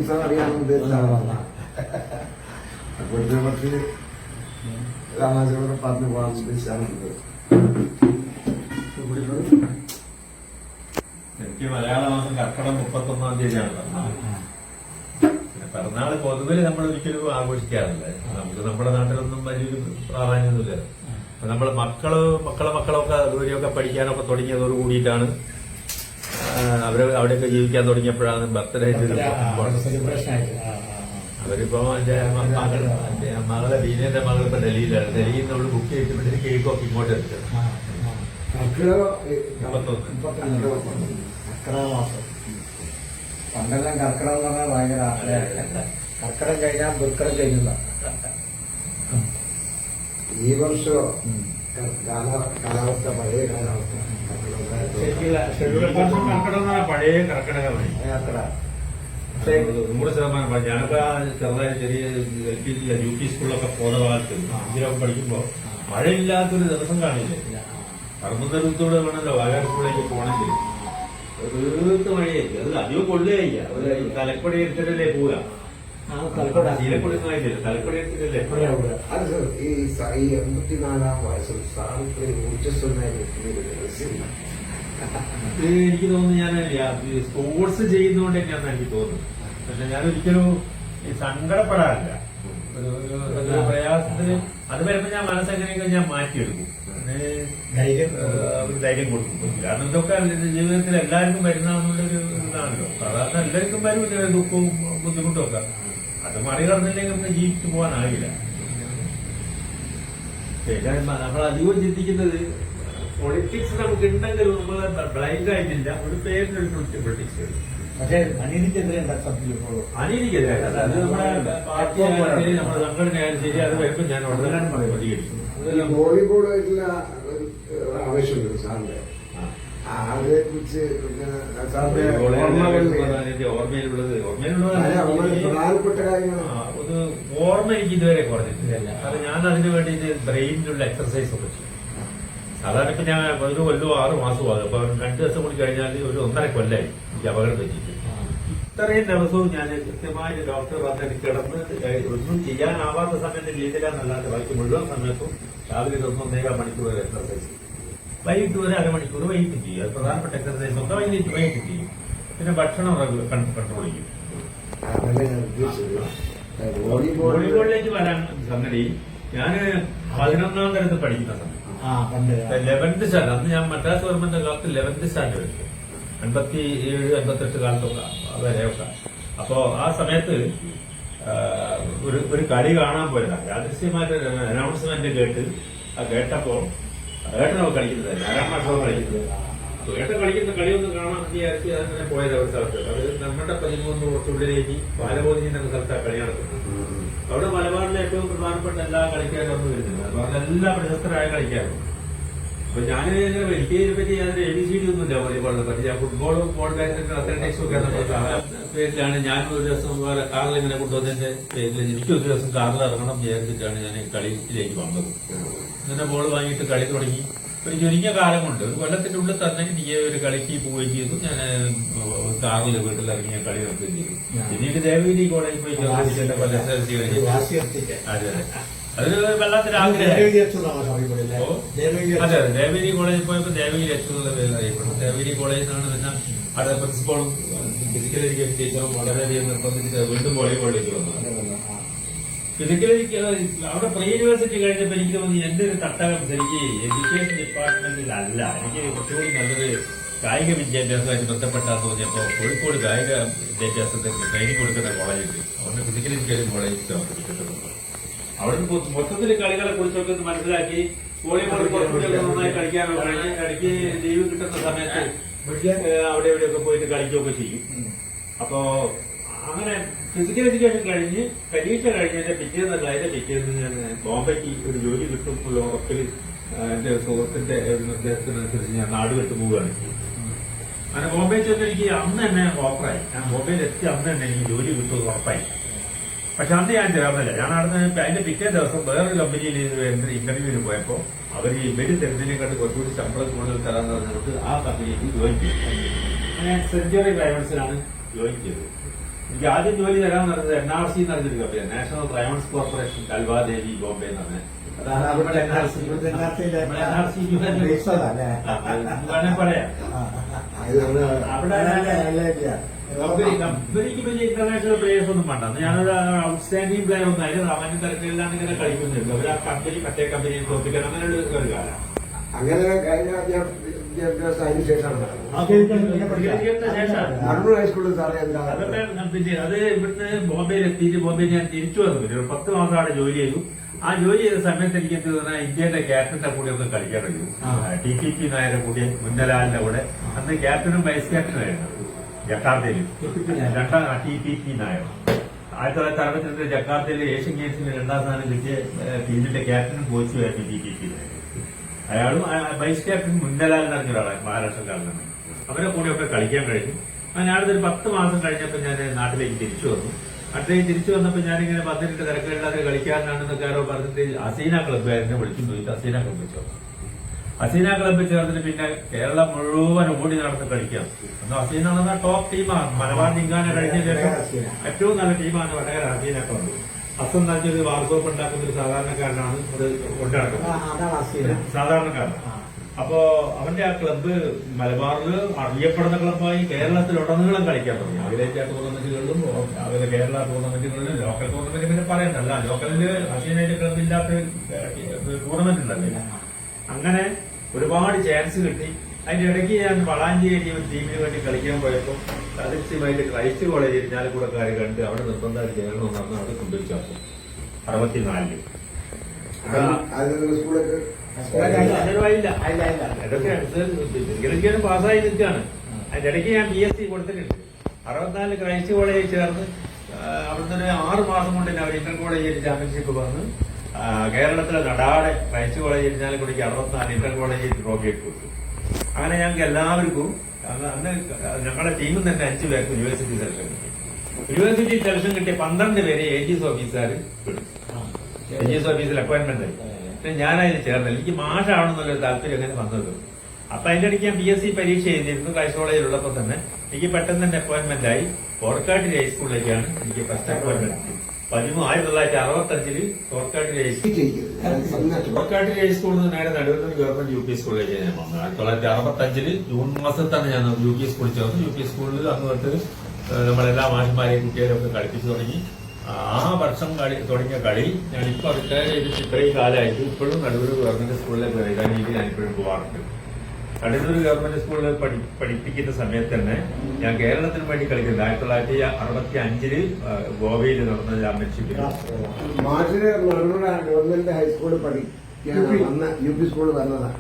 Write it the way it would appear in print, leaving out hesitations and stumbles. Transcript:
സംസാരം അറിയാമെന്ന് അപ്പോഴത്തെ മറ്റ് രാമാചാര്യ പറഞ്ഞു പോകാൻ ഉദ്ദേശിച്ചാണ്. എനിക്ക് മലയാള മാസം കർക്കിടകം 31-ാം തീയതിയാണ് പിറന്നാള്. പൊതുവിൽ നമ്മൾ ഒരിക്കലും ആഘോഷിക്കാറില്ല. നമുക്ക് നമ്മുടെ നാട്ടിലൊന്നും വലിയൊരു പ്രാധാന്യമൊന്നുമില്ല. നമ്മള് മക്കളൊക്കെ ദൂരെയൊക്കെ പഠിക്കാനൊക്കെ തുടങ്ങിയതോട് കൂടിയിട്ടാണ് അവിടെയൊക്കെ ജീവിക്കാൻ തുടങ്ങിയപ്പോഴാണ് ബർത്ത്ഡേ അവരിപ്പോ എന്റെ മകളെ ബീനന്റെ മകൾ ഇപ്പൊ ഡൽഹിയിലാണ്. ഡൽഹിയിൽ നിന്ന് അവള് ബുക്ക് ചെയ്തിട്ട് കേക്കൊക്കെ ഇങ്ങോട്ട് എടുത്തത്. പണ്ടെല്ലാം കർക്കിടകം എന്ന് പറഞ്ഞാൽ ഭയങ്കര ആഗ്രഹമായില്ല. കർക്കിടകം കഴിഞ്ഞാൽ ദുർക്കടം കഴിഞ്ഞ ഈ വർഷം കാലാവസ്ഥ പഴയ കാലാവസ്ഥ പഴയ കർക്കിടകമായി 100%. ഞാനിപ്പോ ചെറുതായി ചെറിയ LP UP സ്കൂളിലൊക്കെ പോകുന്ന കാലത്ത് അഞ്ചിലൊക്കെ പഠിക്കുമ്പോ മഴയില്ലാത്തൊരു ദിവസം കാണില്ല. കർമ്മതരത്തോടെ വേണമല്ലോ വായാർ സ്കൂളിലേക്ക് പോകണമെങ്കിൽ തീർത്ത് മഴയായിരിക്കും. അത് അധികം കൊള്ളുകയില്ല. ഒരു തലക്കൊടി എടുത്തിട്ടല്ലേ പോവുക. ശീലക്കൊടിയൊന്നും ആയിട്ടില്ല, തലക്കൊടി എടുത്തിട്ടല്ലേ. ഈ 84-ാം വയസ്സിൽ സാറിന് എനിക്ക് തോന്നുന്നു ഞാൻ സ്പോർട്സ് ചെയ്യുന്നതുകൊണ്ട് തന്നെയാണെന്ന് എനിക്ക് തോന്നുന്നു. പക്ഷെ ഞാനൊരിക്കലും സങ്കടപ്പെടാറില്ല. ഒരു പ്രയാസത്തിന് അത് വരുമ്പോ ഞാൻ മനസ്സെങ്ങനെയൊക്കെ ഞാൻ മാറ്റിയെടുക്കും. ഒരു ധൈര്യം കൊടുക്കും. കാരണം ഇതൊക്കെ ജീവിതത്തിൽ എല്ലാവർക്കും വരുന്നതെന്നുള്ളൊരു ഇതാണല്ലോ. സാധാരണ എല്ലാവർക്കും വരും ദുഃഖവും ബുദ്ധിമുട്ടും ഒക്കെ. അത് മറികടന്നില്ലെങ്കിൽ നമുക്ക് ജീവിച്ചു പോകാനാകില്ല. നമ്മൾ അധികം ചിന്തിക്കുന്നത് പൊളിറ്റിക്സ് നമുക്ക് ഉണ്ടെങ്കിലും നമ്മൾ ബ്ലൈൻഡ് ആയിട്ടില്ല. ഒരു പേരിനൊരു പൊളിറ്റിക്സ്. പക്ഷേ അനീതിക്കെതിരെ അനീതിക്കെതിരെ അത് നമ്മുടെ പാർട്ടിയായാലും ശരി, നമ്മുടെ സംഘടനയായാലും ശരി, അത് വരുമ്പോൾ ഞാൻ ഉടനെ പ്രതികരിക്കും. വോളിബോളായിട്ടുള്ള ആവശ്യമുണ്ട് സാറിന്റെ. അതിനെ കുറിച്ച് ഓർമ്മയിലുള്ളത് പ്രധാനപ്പെട്ട കാര്യങ്ങൾ ഒന്ന് ഓർമ്മ എനിക്ക് ഇതുവരെ കുറഞ്ഞിട്ടില്ല. അത് ഞാൻ അതിനു വേണ്ടിയിട്ട് ബ്രെയിനിലുള്ള എക്സർസൈസ് ഒക്കെ ചെയ്യും. സാധാരണ ഇപ്പൊ ഞാൻ ഒരു കൊല്ലം 6 മാസവും ആകും. അപ്പൊ 2 ദിവസം കൂടി കഴിഞ്ഞാൽ ഒരു 1.5 കൊല്ലായി എനിക്ക് അപകടം പറ്റിയിട്ട്. ഇത്രയും ദിവസവും ഞാൻ കൃത്യമായി ഡോക്ടർ വന്നിട്ട് കിടന്ന് ഒന്നും ചെയ്യാനാവാത്ത സമയത്ത് ചെയ്തില്ലാന്നല്ലാതെ ബാക്കി മുഴുവൻ സമയത്തും രാവിലെ 1-1.5 മണിക്കൂർ എക്സർസൈസ്, വൈകിട്ട് ഒരു അരമണിക്കൂർ വൈകിട്ട് ചെയ്യും. അത് പ്രധാനപ്പെട്ട എക്സർസൈസ് ഒക്കെ വൈകിട്ട് ചെയ്യും. പിന്നെ ഭക്ഷണം കൺട്രോൾ ചെയ്യും. വോളിബോളിലേക്ക് വരാൻ സംഗതി ഞാൻ 11-ാം തരത്തിൽ പഠിക്കുന്ന സമയം 11th സ്റ്റാൻഡേർഡ്. അന്ന് ഞാൻ മദ്രാസ് ഗവൺമെന്റ് കാലത്ത് 11th സ്റ്റാൻഡേർഡ് 57-58 കാലത്തൊക്കെ വരെയൊക്കെ. അപ്പോ ആ സമയത്ത് ഒരു കളി കാണാൻ പോയതാണ്. യാദൃശ്യമായിട്ട് അനൗൺസ്മെന്റ് കേട്ടപ്പോ ഏട്ടനോ കളിക്കുന്നത് 4-ാം മാസമോ കളിക്കുന്നത്. ഏട്ടൻ കളിക്കുന്ന കളിയൊന്നും കാണാൻ വിചാരിച്ച് അങ്ങനെ പോയത് ഒരു സ്ഥലത്ത്. അത് നമ്മുടെ 13 കുറച്ചുള്ളിലേക്ക് ബാലബോധി എന്ന സ്ഥലത്താണ് കളി നടക്കുന്നത്. അവിടെ മലബാറിലെ ഏറ്റവും പ്രധാനപ്പെട്ട എല്ലാ കളിക്കാരും ഒന്നും വരുന്നില്ല. അതുപോലെ എല്ലാ പ്രശസ്തരായ കളിക്കാരും. അപ്പൊ ഞാൻ എനിക്ക് ഇതിനെപ്പറ്റി യാതൊരു ABCD ഒന്നുമില്ല വോളിബോളിനെ പറ്റി. ഞാൻ ഫുട്ബോളും ബോൾ ബാഡ്മിന്റൺ അത്ലറ്റിക്സും ഒക്കെ പേരിലാണ്. ഞാൻ ഒരു ദിവസം കാറിൽ ഇങ്ങനെ കൊണ്ടുവന്നതിന്റെ പേരിൽ എനിക്കൊരു ദിവസം കാറിൽ ഇറങ്ങണം വിചാരിച്ചിട്ടാണ് ഞാൻ കളിയിലേക്ക് വന്നത്. ഇങ്ങനെ ബോൾ വാങ്ങിയിട്ട് കളി തുടങ്ങി. ഒരു ചുരുങ്ങിയ കാലം കൊണ്ട് ഒരു കൊല്ലത്തിന്റെ ഉള്ളിൽ തന്നെ എനിക്ക് ഒരു കളിക്ക് പോവുകയും ചെയ്തു. ഞാൻ കാറിൽ വീട്ടിലിറങ്ങിയ കളി നിർത്തുകയും ചെയ്തു. പിന്നീട് ദേവഗിരി കോളേജിൽ പോയി SSLC കഴിഞ്ഞു. അതെ, അതൊരു വല്ലാത്തൊരു ആഗ്രഹം. അതെ, ദേവഗിരി കോളേജിൽ പോയപ്പോ ദേവഗിരി എന്നുള്ള പേരിൽ അറിയപ്പെടും. ദേവഗിരി കോളേജിൽ നിന്നാണ് പിന്നെ അവിടെ പ്രിൻസിപ്പളും ഫിസിക്കൽ എഡ്യൂക്കേഷൻ ടീച്ചറും വളരെയധികം നിർബന്ധിച്ചിട്ട് വീണ്ടും വോളിബോളിലേക്ക് വന്നത്. ഫിസിക്കലി അവിടെ പ്രീ യൂണിവേഴ്സിറ്റി കഴിഞ്ഞപ്പോ എനിക്ക് തോന്നി എന്റെ ഒരു തട്ടകം ശരിക്ക് എഡ്യൂക്കേഷൻ ഡിപ്പാർട്ട്മെന്റിലല്ല, എനിക്ക് കുറച്ചുകൂടി നല്ലൊരു കായിക വിദ്യാഭ്യാസമായിട്ട് ബന്ധപ്പെട്ടാന്ന് തോന്നിയപ്പോ കോഴിക്കോട് കായിക വിദ്യാഭ്യാസത്തിന് ട്രെയിനിങ് കൊടുക്കുന്ന കോളേജിൽ അവിടെ ഫിസിക്കൽ എഡ്യൂക്കേഷൻ കോളേജിൽ കിട്ടുന്നുണ്ട്. അവിടെ മൊത്തത്തിൽ കളികളെ കുറിച്ചൊക്കെ ഒന്ന് മനസ്സിലാക്കി വോളിബോൾ കുറച്ചുകൂടി നന്നായി കളിക്കാനോ കഴിഞ്ഞ് ഇടയ്ക്ക് ലീവ് കിട്ടുന്ന സമയത്ത് അവിടെ എവിടെയൊക്കെ പോയിട്ട് കളിക്കുകയൊക്കെ ചെയ്യും. അപ്പോ അങ്ങനെ ഫിസിക്കൽ എഡ്യൂക്കേഷൻ കഴിഞ്ഞ് പരീക്ഷ കഴിഞ്ഞതിന്റെ പിറ്റേന്ന് ഞാൻ ബോംബെക്ക് ഒരു ജോലി കിട്ടും ഉറപ്പിൽ എന്റെ സുഹൃത്തിന്റെ നിർദ്ദേശത്തിനനുസരിച്ച് ഞാൻ നാട് വിട്ടു പോവുകയാണ്. അങ്ങനെ ബോംബെ ചെന്ന് എനിക്ക് അന്ന് തന്നെ ഓഫറായി. ഞാൻ ബോംബെയിൽ എത്തി അന്ന് തന്നെ എനിക്ക് ജോലി കിട്ടുമെന്ന് ഉറപ്പായി. പക്ഷെ അന്ന് ഞാൻ ചേർന്നില്ല. ഞാൻ നടന്ന് അതിന്റെ പിറ്റേ ദിവസം വേറൊരു കമ്പനിയിൽ ഇന്റർവ്യൂവിന് പോയപ്പോ അവർ ഇവര് തരുന്നതിനെക്കാട്ട് കുറച്ചുകൂടി ശമ്പളം കൂടുതൽ തരാന്ന് പറഞ്ഞിട്ട് ആ കമ്പനിക്ക് ജോയിൻ ചെയ്തു. ഞാൻ സെഞ്ചുറി ഡ്രൈവേഴ്സിലാണ് ജോയിൻ ചെയ്തത്. എനിക്ക് ആദ്യം ജോലി തരാൻ പറഞ്ഞത് NRC എന്ന് പറഞ്ഞൊരു കമ്പനിയാണ്, നാഷണൽ റൈമണ്ട്സ് കോർപ്പറേഷൻ, കൽവാദേവി ബോംബെ എന്ന് പറഞ്ഞത്. അതാണ് നമ്മുടെ NRC. വേണേ പറയാം. അവിടെ കമ്പനിക്ക് വലിയ ഇന്റർനാഷണൽ പ്ലേയേഴ്സ് ഒന്നും വേണ്ട. ഞാനൊരു ഔട്ട്സ്റ്റാൻഡിംഗ് പ്ലെയർ ഒന്നും ആയിരുന്നു. സാമാന്യ തരത്തിലാണ് ഇങ്ങനെ കളിക്കുന്നുണ്ട്. അവർ ആ കമ്പനി മറ്റേ കമ്പനിയെ തോൽപ്പിക്കാൻ അങ്ങനെ ഒരു കാലം. അങ്ങനെ കഴിഞ്ഞ വിദ്യാഭ്യാസം അതിന് ശേഷമാണ് ശേഷം മണ്ണൂർ ഹൈസ്കൂളിൽ സാറേ എന്താ അതൊക്കെ പിന്നെ അത് ഇവിടുന്ന് ബോംബെയിൽ എത്തിയിട്ട് ബോംബെ ഞാൻ തിരിച്ചു വന്നു. ഒരു 10 മാസം അവിടെ ജോലി ചെയ്തു. ആ ജോലി ചെയ്ത സമയത്ത് എനിക്ക് എന്ത് തോന്നാ, ഇന്ത്യയുടെ ക്യാപ്റ്റന്റെ കൂടെ ഒന്ന് കളിക്കാൻ കഴിയും. TTP നായരുടെ കൂടെ, മുന്നലാലിന്റെ കൂടെ. അന്ന് ക്യാപ്റ്റനും വൈസ് ക്യാപ്റ്റനും ആയിരുന്നു ജക്കാർത്തയിൽ. TTP നായർ 1962 ജക്കാർത്തയിൽ ഏഷ്യൻ ഗെയിംസിന് 2ാം സ്ഥാനം കിട്ടിയ ടീമിന്റെ ക്യാപ്റ്റനും കോച്ചുമായിരുന്നു TTP നായർ. അയാളും വൈസ് ക്യാപ്റ്റൻ മുന്നലാൽ എന്ന് പറഞ്ഞ ഒരാളാണ്, മഹാരാഷ്ട്രക്കാരനാണ്. അവരെ കൂടെയൊക്കെ കളിക്കാൻ കഴിഞ്ഞു. ഞാനതൊരു 10 മാസം കഴിഞ്ഞപ്പോൾ ഞാൻ നാട്ടിലേക്ക് തിരിച്ചു വന്നു. നാട്ടിലേക്ക് തിരിച്ചു വന്നപ്പോൾ ഞാനിങ്ങനെ പത്തിനിട്ട് തിരക്കില്ലാതെ കളിക്കാരനാണെന്നൊക്കെ ആരോ പറഞ്ഞിട്ട് അസീന ക്ലബ്ബ് എന്നെ വിളിച്ചു പോയിട്ട് അസീന ക്ലബ്ബിൽ ചേർന്നു. അസീന ക്ലബ്ബിൽ ചേർന്നിട്ട് പിന്നെ കേരളം മുഴുവൻ ഓടി നടന്ന് കളിക്കാം. അന്ന് അസീന എന്ന ടോപ്പ് ടീമാണ്. മലബാർ നിങ്കാനെ കഴിഞ്ഞ ശേഷം ഏറ്റവും നല്ല ടീമാണ് വടകര അസീന ക്ലബ്ബ്. അസം നല്ലൊരു വാർക്കോപ്പ് ഉണ്ടാക്കുന്ന ഒരു സാധാരണക്കാരനാണ് അത് കൊണ്ടുനടക്കുന്നത്, സാധാരണക്കാരൻ. അപ്പോ അവന്റെ ആ ക്ലബ്ബ് മലബാറിൽ അറിയപ്പെടുന്ന ക്ലബ്ബായി കേരളത്തിലുടനീളം കളിക്കാൻ തുടങ്ങി. അഖിലേന്ത്യാ ടൂർണമെന്റുകളിലും അതുപോലെ കേരള ടൂർണമെന്റുകളിലും ലോക്കൽ ടൂർണമെന്റ് പിന്നെ പറയണ്ടല്ല. ലോക്കലില് അസീനയുടെ ക്ലബില്ലാത്ത ടൂർണമെന്റ് ഉണ്ടല്ലോ. അങ്ങനെ ഒരുപാട് ചാൻസ് കിട്ടി. അതിന്റെ ഇടയ്ക്ക് ഞാൻ വളാഞ്ചേരി ഒരു ടീമിന് വേണ്ടി കളിക്കാൻ പോയപ്പോൾ അതിർച്ചയുമായിട്ട് ക്രൈസ്റ്റ് കോളേജ് ഇരിഞ്ഞാലക്കൂടക്കാരെ കണ്ട് അവിടെ നിർബന്ധമായിട്ട് ചേരണമെന്ന് പറഞ്ഞ് അവിടെ കൊണ്ടുപോയി ചേർത്തു 64. സ്കൂളൊക്കെ ഇതൊക്കെ പാസ്സായി നിൽക്കുകയാണ്. അതിന്റെ ഇടയ്ക്ക് ഞാൻ BSc കൊടുത്തിട്ടുണ്ട്. 64 ക്രൈസ്റ്റ് കോളേജിൽ ചേർന്ന് അവിടുന്ന് ഒരു 6 മാസം കൊണ്ട് തന്നെ അവർ ഇന്റർ കോളേജ് ചാമ്പ്യൻഷിപ്പ് വന്ന് കേരളത്തിലെ നടാടെ ക്രൈസ്റ്റ് കോളേജ് ഇരിഞ്ഞാലക്കുടിക്ക് 64 ഇന്റർ കോളേജ് ട്രോഫി കൊടുത്തു. അങ്ങനെ ഞങ്ങൾക്ക് എല്ലാവർക്കും അന്ന് ഞങ്ങളുടെ ടീമിൽ തന്നെ 5 പേർക്ക് യൂണിവേഴ്സിറ്റി സെലക്ഷൻ കിട്ടി. യൂണിവേഴ്സിറ്റി സെലക്ഷൻ കിട്ടിയ 12 പേരെ AGS ഓഫീസുകാർ AGS ഓഫീസിൽ അപ്പോയിന്റ്മെന്റ് ആയി. ഞാനതിന് ചേർന്നില്ല. എനിക്ക് മാഷാവണമെന്നുള്ളൊരു താല്പര്യം അങ്ങനെ വന്നത്. അപ്പൊ അതിന്റെ ഇടയ്ക്ക് ഞാൻ BSc പരീക്ഷ എഴുതിയിരുന്നു. ക്രൈസ്റ്റ് കോളേജിലുള്ളപ്പോൾ തന്നെ എനിക്ക് പെട്ടെന്ന് തന്നെ അപ്പോയിന്റ്മെന്റ് ആയി. പോർക്കാട്ടിരി ഹൈസ്കൂളിലേക്കാണ് എനിക്ക് ഫസ്റ്റ് അപ്പോയിന്റ്മെന്റ്. 1965 പോർക്കാട്ടിരി ഹൈസ്കൂളിൽ നിന്ന് നേരെ നടുവന്നൂർ ഗവൺമെന്റ് UP സ്കൂളിലേക്ക് ഞാൻ വന്നു. 1965 ജൂൺ മാസത്താണ് ഞാൻ UP സ്കൂളിൽ ചേർന്നു. UP സ്കൂളിൽ അന്ന് തൊട്ട് നമ്മളെല്ലാ മാഷന്മാരെയും കുട്ടികളെയൊക്കെ കളിപ്പിച്ചു തുടങ്ങി. ആ വർഷം തുടങ്ങിയ കളി ഞാനിപ്പോ റിട്ടയർ ചെയ്തിട്ട് ഇത്രയും കാലമായിട്ട് ഇപ്പോഴും നടുവൂർ ഗവൺമെന്റ് സ്കൂളിലേക്ക് വൈകാനിക്ക് ഞാനിപ്പോഴും പോകാറുണ്ട്. കടന്നൂർ ഗവൺമെന്റ് സ്കൂളിൽ പഠിപ്പിക്കുന്ന സമയത്ത് തന്നെ ഞാൻ കേരളത്തിന് വേണ്ടി കളിക്കുന്നത് 1965 ഗോവയിൽ നടന്ന ചാമ്പ്യൻഷിപ്പിൽ. മാഷിന് ഗവൺമെന്റ് ഹൈസ്കൂളിൽ പഠിക്കാൻ UP സ്കൂളിൽ വന്നതാണ്.